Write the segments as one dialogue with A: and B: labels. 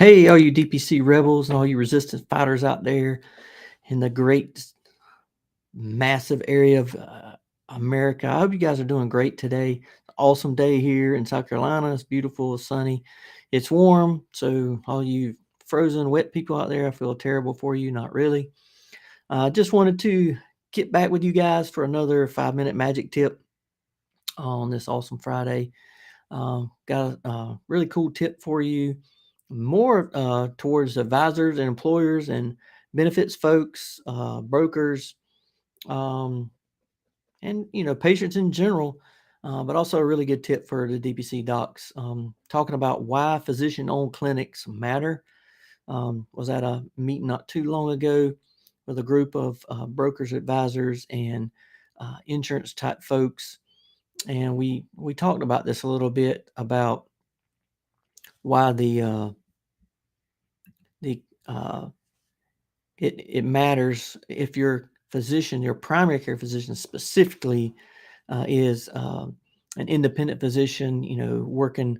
A: Hey, all you DPC rebels and all you resistance fighters out there in the great, massive area of America. I hope you guys are doing great today. Awesome day here in South Carolina. It's beautiful, it's sunny, it's warm. So, all you frozen, wet people out there, I feel terrible for you. Not really. Just wanted to get back with you guys for another 5 minute magic tip on this awesome Friday. Got a really cool tip for you, more towards advisors and employers and benefits folks, brokers, um, and patients in general. But also a really good tip for the DPC docs, talking about why physician-owned clinics matter. Was at a meeting not too long ago with a group of brokers, advisors, and insurance type folks, and we talked about this a little bit about why the it matters if your physician, your primary care physician specifically, is an independent physician, working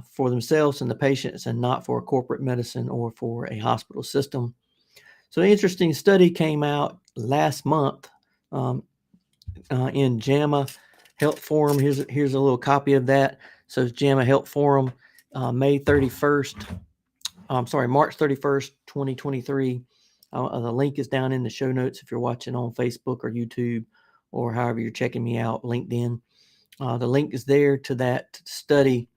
A: for themselves and the patients, and not for a corporate medicine or for a hospital system. So, an interesting study came out last month, um, in JAMA Health Forum. Here's a little copy of that. So, it's JAMA Health Forum, May 31st. I'm sorry, March 31st, 2023. The link is down in the show notes if you're watching on Facebook or YouTube or however you're checking me out, LinkedIn. The link is there to that study.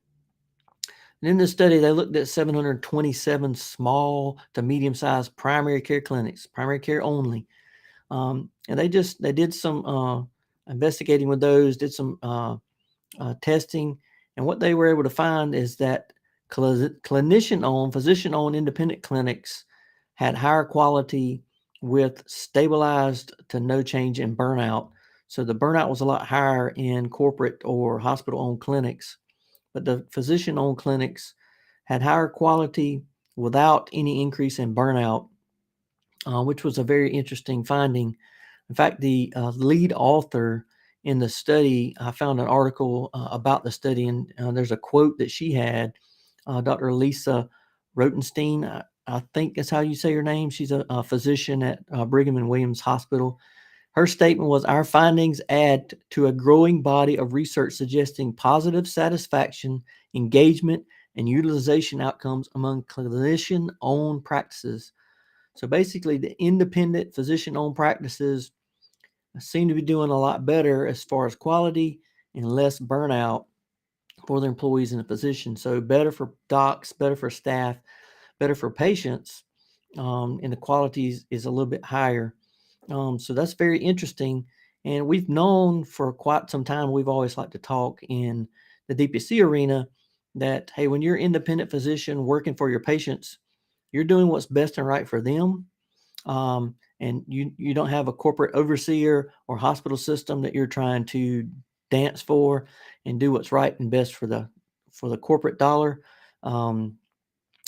A: And in this study, they looked at 727 small to medium-sized primary care clinics, primary care only. And they did some investigating with those, did some testing, and what they were able to find is that clinician-owned, physician-owned independent clinics had higher quality with stabilized to no change in burnout. So the burnout was a lot higher in corporate or hospital-owned clinics, but the physician-owned clinics had higher quality without any increase in burnout, which was a very interesting finding. In fact, the lead author in the study, I found an article about the study, and there's a quote that she had, Dr. Lisa Rotenstein. I think that's how you say her name. She's a physician at Brigham and Williams Hospital. Her statement was, "Our findings add to a growing body of research suggesting positive satisfaction, engagement, and utilization outcomes among clinician-owned practices." So basically, the independent physician-owned practices seem to be doing a lot better as far as quality and less burnout for their employees and the physician. So better for docs, better for staff, better for patients, and the quality is a little bit higher. So that's very interesting. And we've known for quite some time, we've always liked to talk in the DPC arena that, hey, when you're an independent physician working for your patients, you're doing what's best and right for them. And you don't have a corporate overseer or hospital system that you're trying to dance for and do what's right and best for the corporate dollar. Um,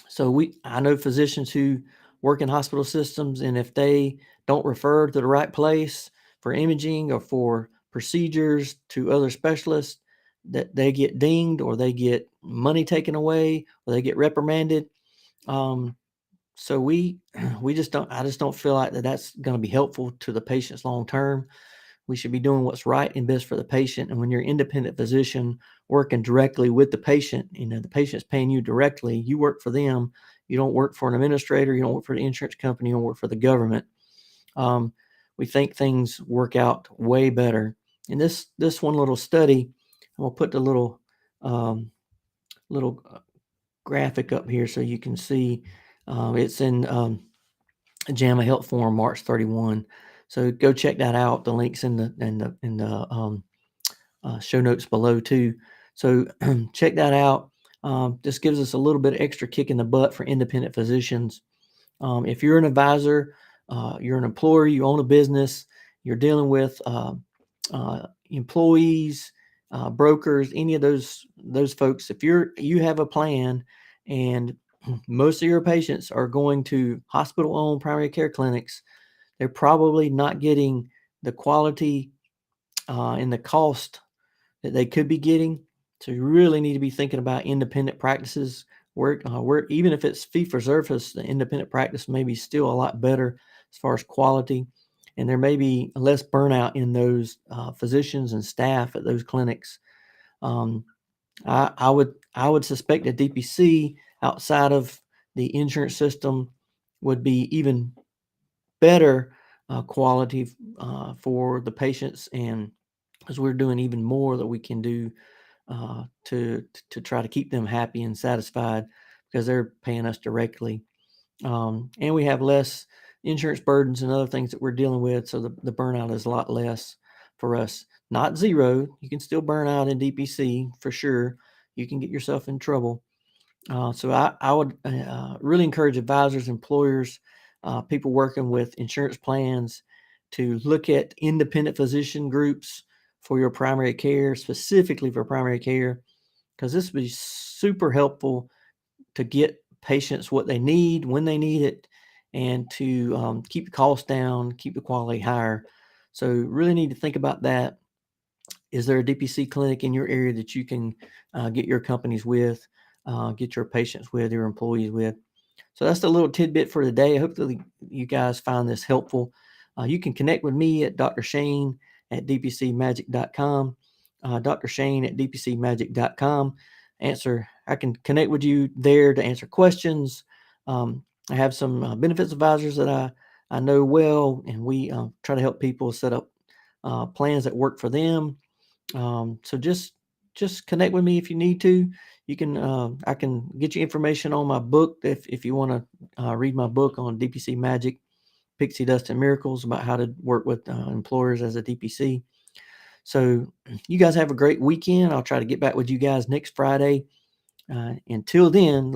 A: so I know physicians who work in hospital systems, and if they don't refer to the right place for imaging or for procedures to other specialists, that they get dinged or they get money taken away or they get reprimanded. Um, so we just don't. I just don't feel like that's going to be helpful to the patients long term. We should be doing what's right and best for the patient. And when you're an independent physician working directly with the patient, the patient's paying you directly. You work for them. You don't work for an administrator. You don't work for the insurance company. You don't work for the government. Um, we think things work out way better. In this one little study, I'm gonna put the little graphic up here so you can see. It's in JAMA Health Forum, March 31. So go check that out. The links in the show notes below too. So check that out. This gives us a little bit of extra kick in the butt for independent physicians. If you're an advisor, you're an employer, you own a business, you're dealing with employees, brokers, any of those folks. If you have a plan and most of your patients are going to hospital-owned primary care clinics, they're probably not getting the quality and the cost that they could be getting. So you really need to be thinking about independent practices We're even if it's fee for service, the independent practice may be still a lot better as far as quality, and there may be less burnout in those physicians and staff at those clinics. I would suspect that DPC outside of the insurance system would be even better quality for the patients, and as we're doing even more that we can do to try to keep them happy and satisfied because they're paying us directly. And we have less insurance burdens and other things that we're dealing with, so the burnout is a lot less for us. Not zero. You can still burn out in DPC for sure. You can get yourself in trouble. So I would really encourage advisors, employers, people working with insurance plans to look at independent physician groups for your primary care, specifically for primary care, because this would be super helpful to get patients what they need when they need it, and to keep the costs down, keep the quality higher. So really need to think about that. Is there a DPC clinic in your area that you can get your companies with, get your patients with, your employees with? So that's the little tidbit for today. Hopefully you guys found this helpful. You can connect with me at drshane at dpcmagic.com, drshane at dpcmagic.com. I can connect with you there to answer questions. I have some benefits advisors that I know well, and we try to help people set up plans that work for them. So just connect with me if you need to. You can I can get you information on my book if you want to read my book on DPC Magic, Pixie Dust and Miracles, about how to work with employers as a DPC. So you guys have a great weekend. I'll try to get back with you guys next Friday. Until then, let's